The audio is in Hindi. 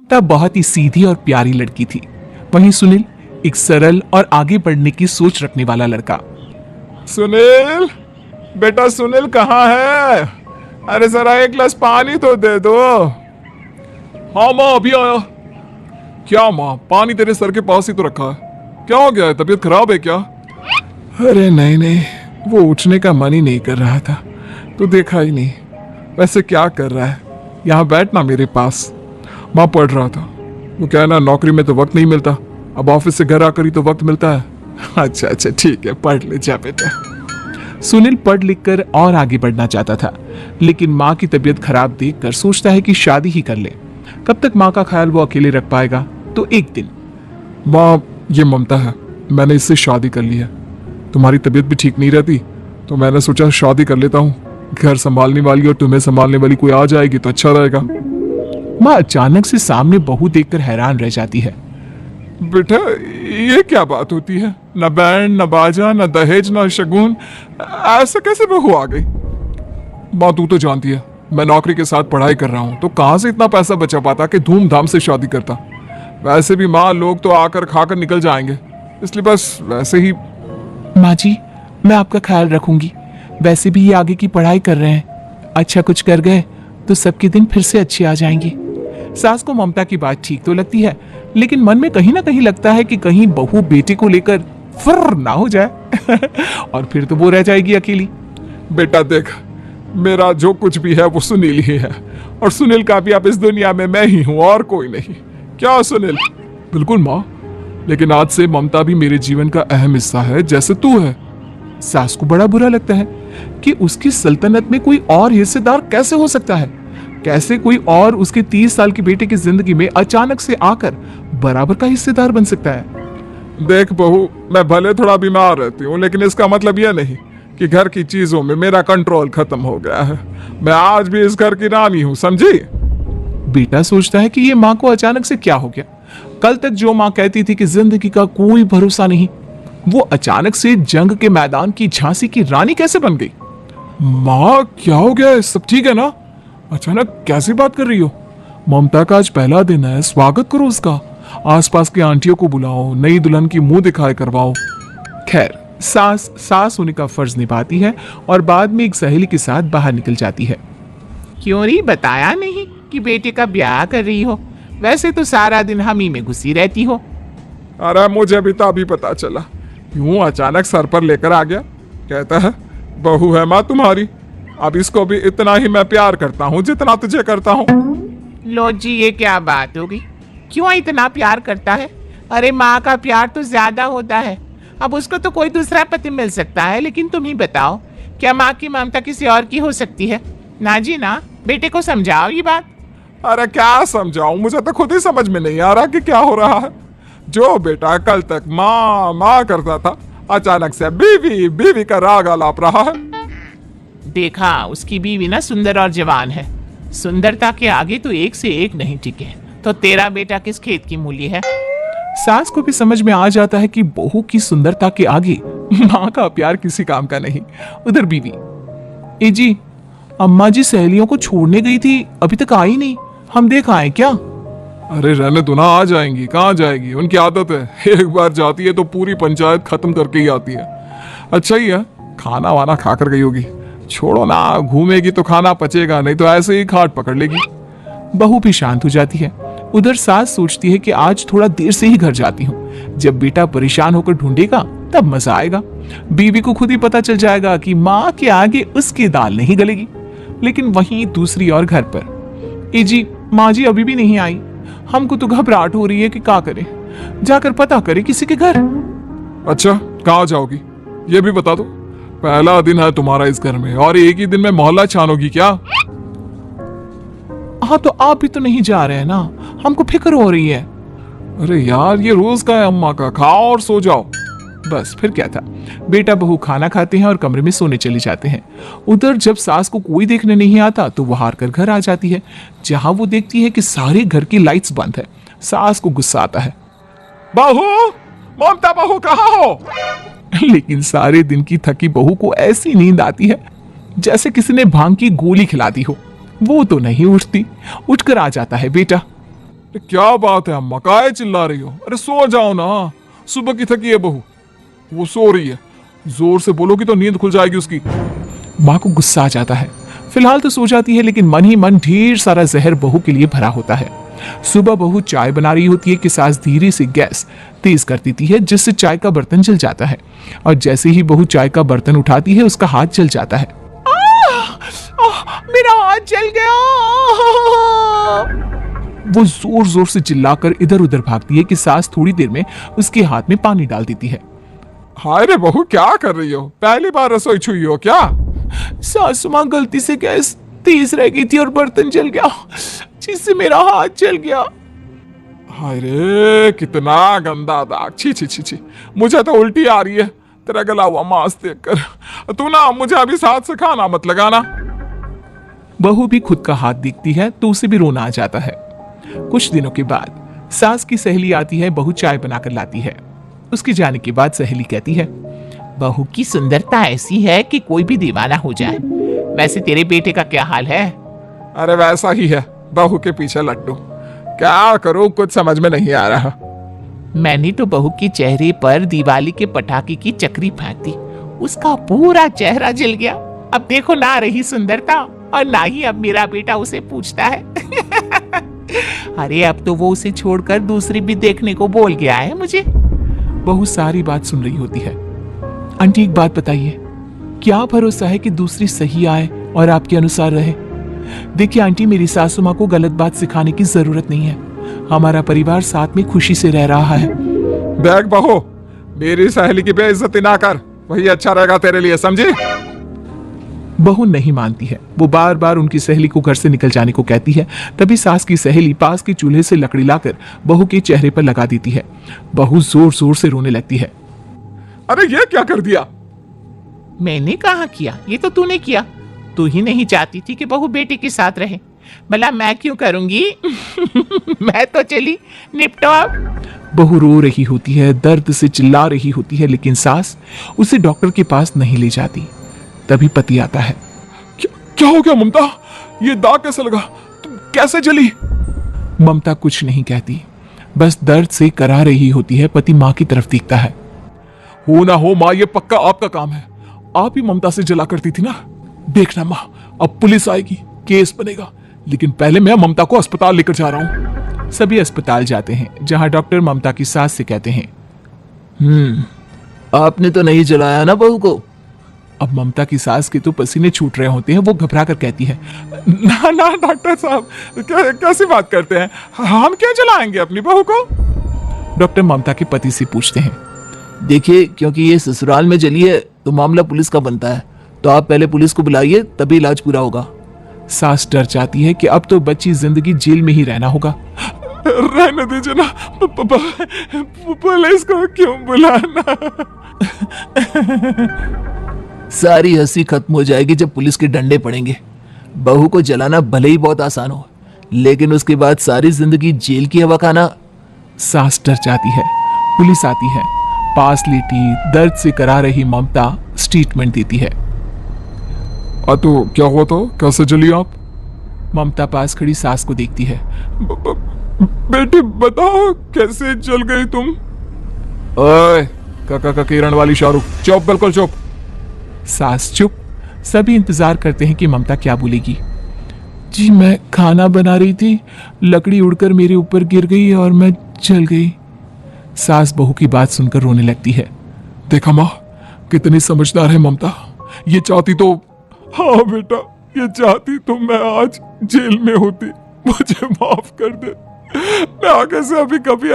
ममता बहुत ही सीधी और प्यारी लड़की थी। वहीं सुनील एक सरल और आगे बढ़ने की सोच रखने वाला लड़का। सुनील, बेटा सुनील कहाँ है? अरे जरा एक गिलास पानी तो दे दो। हाँ माँ अभी आया। क्या माँ, पानी तेरे सर के पास ही तो रखा है। क्या हो गया है, तबीयत खराब है क्या? अरे नहीं नहीं, वो उठने का मन ही नहीं कर रहा था, तो देखा ही नहीं। वैसे क्या कर रहा है? यहाँ बैठना मेरे पास। माँ पढ़ रहा था। वो क्या है ना, नौकरी में तो वक्त नहीं मिलता, अब ऑफिस से घर आकर ही तो वक्त मिलता है। अच्छा अच्छा ठीक है, पढ़ ले जा बेटा। सुनील पढ़ लिख कर और आगे बढ़ना चाहता था, लेकिन माँ की तबीयत खराब देखकर सोचता है कि शादी ही कर ले। कब तक माँ का ख्याल वो अकेले रख पाएगा? तो एक दिन, माँ ये ममता है, मैंने इससे शादी कर ली है। तुम्हारी तबीयत भी ठीक नहीं रहती, तो मैंने सोचा शादी कर लेता हूँ। घर संभालने वाली और तुम्हें संभालने वाली कोई आ जाएगी तो अच्छा रहेगा। माँ अचानक से सामने बहू देखकर हैरान रह जाती है। बेटा ये क्या बात होती है? न बैंड न बाजा न दहेज न शगुन, ऐसा कैसे बहू आ गई? माँ तू तो जानती है मैं नौकरी के साथ पढ़ाई कर रहा हूँ, तो कहाँ से इतना पैसा बचा पाता कि धूमधाम से शादी करता। वैसे भी माँ लोग तो आकर खाकर निकल जाएंगे, इसलिए बस वैसे ही। माँ जी मैं आपका ख्याल रखूंगी। वैसे भी ये आगे की पढ़ाई कर रहे हैं, अच्छा कुछ कर गए तो सबके दिन फिर से अच्छे आ जाएंगे। सास को ममता की बात ठीक तो लगती है, लेकिन मन में कहीं ना कहीं लगता है कि कहीं बहू बेटे को लेकर फर ना हो जाए और फिर तो वो रह जाएगी अकेली। बेटा देख, मेरा जो कुछ भी है वो सुनील ही है, और सुनील का भी अब इस दुनिया में मैं ही हूं और कोई नहीं। क्या सुनील? बिल्कुल माँ, लेकिन आज से ममता भी मेरे जीवन का अहम हिस्सा है, जैसे तू है। सास को बड़ा बुरा लगता है कि उसकी सल्तनत में कोई और हिस्सेदार कैसे हो सकता है। कैसे कोई और उसके 30 साल के बेटे की जिंदगी में अचानक से आकर बराबर का हिस्सेदार बन सकता है। देख बहू, मैं भले थोड़ा बीमार रहती हूँ, लेकिन इसका मतलब यह नहीं कि घर की चीजों में मेरा कंट्रोल खत्म हो गया है। मैं आज भी इस घर की रानी हूँ, समझी? बेटा सोचता है कि ये माँ को अचानक से क्या हो गया। कल तक जो माँ कहती थी कि जिंदगी का कोई भरोसा नहीं, वो अचानक से जंग के मैदान की झांसी की रानी कैसे बन गई? माँ क्या हो गया? सब ठीक है ना? अचानक कैसी बात कर रही हो? ममता का आज पहला दिन है, स्वागत करो उसका। आसपास की आंटियों को बुलाओ, नई दुल्हन की मुंह दिखाए करवाओ। खैर सास होने का फर्ज निभाती है और बाद में एक सहेली के साथ बाहर निकल जाती है। क्यों री बताया नहीं कि बेटे का ब्याह कर रही हो? वैसे तो सारा दिन हम ही में घुसी रहती हो। अरे मुझे भी तो अभी पता चला, यूं अचानक सर पर लेकर आ गया। कहता है बहू है माँ तुम्हारी, अब इसको भी इतना ही मैं प्यार करता हूँ जितना तुझे करता हूँ। लो जी ये क्या बात होगी? क्यों इतना प्यार करता है? अरे माँ का प्यार तो ज्यादा होता है। अब उसको तो कोई दूसरा पति मिल सकता है, लेकिन तुम ही बताओ, क्या माँ की ममता किसी और की हो सकती है? ना जी ना, बेटे को समझाओ ये बात। अरे क्या समझाऊं, मुझे तो खुद ही समझ में नहीं आ रहा कि क्या हो रहा है। जो बेटा कल तक माँ माँ करता था, अचानक से बीवी बीवी का राग आलाप रहा है। देखा, उसकी बीवी ना सुंदर और जवान है। सुंदरता के आगे तो एक से एक नहीं टिके, तो तेरा बेटा किस खेत की मूली है? सास को भी समझ में आ जाता है कि बहू की सुंदरता के आगे माँ का प्यार किसी काम का नहीं। उधर बीवी, ए जी अम्मा जी सहेलियों को छोड़ने गई थी, अभी तक आई नहीं, हम देख आए क्या? अरे रहने दो ना, आ जाएंगी। कहाँ जाएगी, उनकी आदत है, एक बार जाती है तो पूरी पंचायत खत्म करके ही आती है। अच्छा ही है, खाना वाना खाकर गई होगी। छोड़ो ना, घूमेगी तो खाना पचेगा, नहीं तो ऐसे ही खाट पकड़ लेगी। बहू भी शांत हो जाती है। उधर सास सोचती है कि आज थोड़ा देर से ही घर जाती हूँ, जब बेटा परेशान होकर ढूंढेगा तब मजा आएगा। बीवी को खुद ही पता चल जाएगा कि माँ के आगे उसकी दाल नहीं गलेगी। लेकिन वहीं दूसरी ओर घर पर, ए जी माँ जी अभी भी नहीं आई, हमको तो घबराहट हो रही है कि क्या करें, जाकर पता करें किसी के घर। अच्छा कहाँ जाओगी ये भी बता दो। पहला दिन है तुम्हारा इस घर में और एक ही दिन में मोहल्ला छानोगी क्या? हाँ तो आप भी तो नहीं जा रहे हैं ना, हमको फिक्र हो रही है। अरे यार ये रोज का है अम्मा का, खाओ और सो जाओ। बस फिर क्या था। बेटा बहू खाना खाते हैं और कमरे में सोने चले जाते हैं। उधर जब सास को कोई देखने नहीं आता तो वो हार कर घर आ जाती है, जहां वो देखती है कि सारे घर की लाइट्स बंद है। सास को गुस्सा आता है, बहू, ममता बहू कहाँ हो? लेकिन सारे दिन की थकी बहू को ऐसी नींद आती है जैसे किसी ने भांग की गोली खिला दी हो। वो तो नहीं उठती। उठकर आ जाता है बेटा। अरे क्या बात है अम्मा, काहे चिल्ला रही हो? अरे सो जाओ ना, सुबह की थकी है बहू, वो सो रही है। जोर से बोलोगी तो नींद खुल जाएगी उसकी। माँ को गुस्सा आ जाता है। फिलहाल तो सो जाती है, लेकिन मन ही मन ढेर सारा जहर बहू के लिए भरा होता है। सुबह बहू चाय बना रही होती है कि सास धीरे से गैस तेज कर देती है, जिससे चाय का बर्तन जल जाता है। और जैसे ही बहू चाय का बर्तन उठाती है, उसका हाथ जल जाता है। मेरा हाथ जल गया। वो जोर जोर से चिल्लाकर इधर उधर भागती है कि सास थोड़ी देर में उसके हाथ में पानी डाल देती है। हाय रे बहू, क्या कर रही हो? पहली बार रसोई छुई हो क्या? सासू माँ गलती से गैस तेज रह गई थी और बर्तन जल गया, जिससे मेरा हाथ जल गया। हाय रे, कितना गंदा दाग, छी छी छी छी, मुझे तो उल्टी आ रही है तेरा गला हुआ मांस देखकर। तू ना मुझे अभी साथ से खाना मत लगाना। बहू भी खुद का हाथ देखती है तो उसे भी रोना आ जाता है। कुछ दिनों के बाद सास की सहेली आती है, बहू चाय बनाकर लाती है। उसके जाने के बाद सहेली कहती है, बहू की सुंदरता ऐसी है कि कोई भी दीवाना हो जाए। वैसे तेरे बेटे का क्या हाल है? अरे वैसा ही है, बहू के पीछे लट्टू। क्या करूं, कुछ समझ में नहीं आ रहा। मैंने तो बहू के चेहरे पर दिवाली के पटाखे की चक्री फेंक दी, उसका पूरा चेहरा जल गया। अब देखो ना रही सुंदरता, और ना ही अब मेरा बेटा उसे पूछता है। अरे अब तो वो उसे छोड़कर दूसरी भी देखने को बोल गया है मुझे। बहू सारी बात सुन रही होती है। आंटी एक बात बताइए, क्या भरोसा है कि दूसरी सही आए और आपके अनुसार रहे? देखिए आंटी, मेरी सासू माँ को गलत बात सिखाने की जरूरत नहीं है। हमारा परिवार साथ में खुशी से रह रहा है। देख बहू, मेरी सहेली की बेइज्जती ना कर, वही अच्छा रहेगा तेरे लिए, समझी? बहू नहीं मानती है। वो बार बार उनकी सहेली को घर से निकल जाने को कहती है। तभी सास की सहेली पास के चूल्हे से लकड़ी लाकर बहू के चेहरे पर लगा देती है। बहू जोर जोर से रोने लगती है। अरे ये क्या कर दिया? मैंने कहा किया, ये तो तूने किया। तू ही नहीं चाहती थी कि बहू बेटे के साथ रहे, भला मैं क्यों करूंगी? मैं तो चली, निपटो अब। बहू रो रही होती है, दर्द से चिल्ला रही होती है, लेकिन सास उसे डॉक्टर के पास नहीं ले जाती। तभी पति आता है। क्या हो गया ममता? ये दाग कैसे लगा? तुम कैसे जली? ममता कुछ नहीं कहती, बस दर्द से करा रही होती है। पति माँ की तरफ देखता है। हो ना हो माँ, ये पक्का आपका काम है। आप ही ममता से जला करती थी ना। देखना माँ, अब पुलिस आएगी, केस बनेगा, लेकिन पहले मैं ममता को अस्पताल लेकर जा रहा हूँ। सभी अस्पताल जाते हैं, जहां डॉक्टर ममता की सास से कहते हैं, आपने तो नहीं जलाया ना बहू को? अब ममता की सास के तो पसीने छूट रहे होते हैं। वो घबरा कर कहती है, ना ना डॉक्टर साहब, कैसी बात करते हैं? हम क्या जलाएंगे अपनी बहू को? डॉक्टर ममता के पति से पूछते हैं। देखिए, क्योंकि ये ससुराल में जली है तो मामला पुलिस का बनता है, तो आप पहले पुलिस को बुलाइए, तभी इलाज पूरा होगा। सास डर जाती है कि अब तो बच्ची जिंदगी जेल में ही रहना होगा। रहने दीजिए ना, पुलिस को क्यों बुलाना? सारी हंसी खत्म हो जाएगी जब पुलिस के डंडे पड़ेंगे। बहू को जलाना भले ही बहुत आसान हो, लेकिन उसके बाद सारी जिंदगी जेल की हवा खाना। सास डर जाती है। पुलिस आती है। पास लेटी दर्द से करा रही ममता स्टेटमेंट देती है। तो क्या हुआ था? कैसे जली आप? ममता पास खड़ी सास को देखती है। बेटी बताओ, कैसे जल गई तुम? ओए, काका किरण वाली शाहरुख, चुप, बिल्कुल चुप। सास चुप। सभी इंतजार करते हैं कि ममता क्या बोलेगी। जी मैं खाना बना रही थी, लकड़ी उड़कर मेरे ऊपर गिर गई और मैं जल गई। सास बहू की बात सुनकर रोने लगती है। देखा माँ, कितनी समझदार है ममता। ये चाहती तो, हाँ बेटा, ये चाहती तो मैं आज जेल में होती। मुझे माफ कर दे, मैं आगे से अभी कभी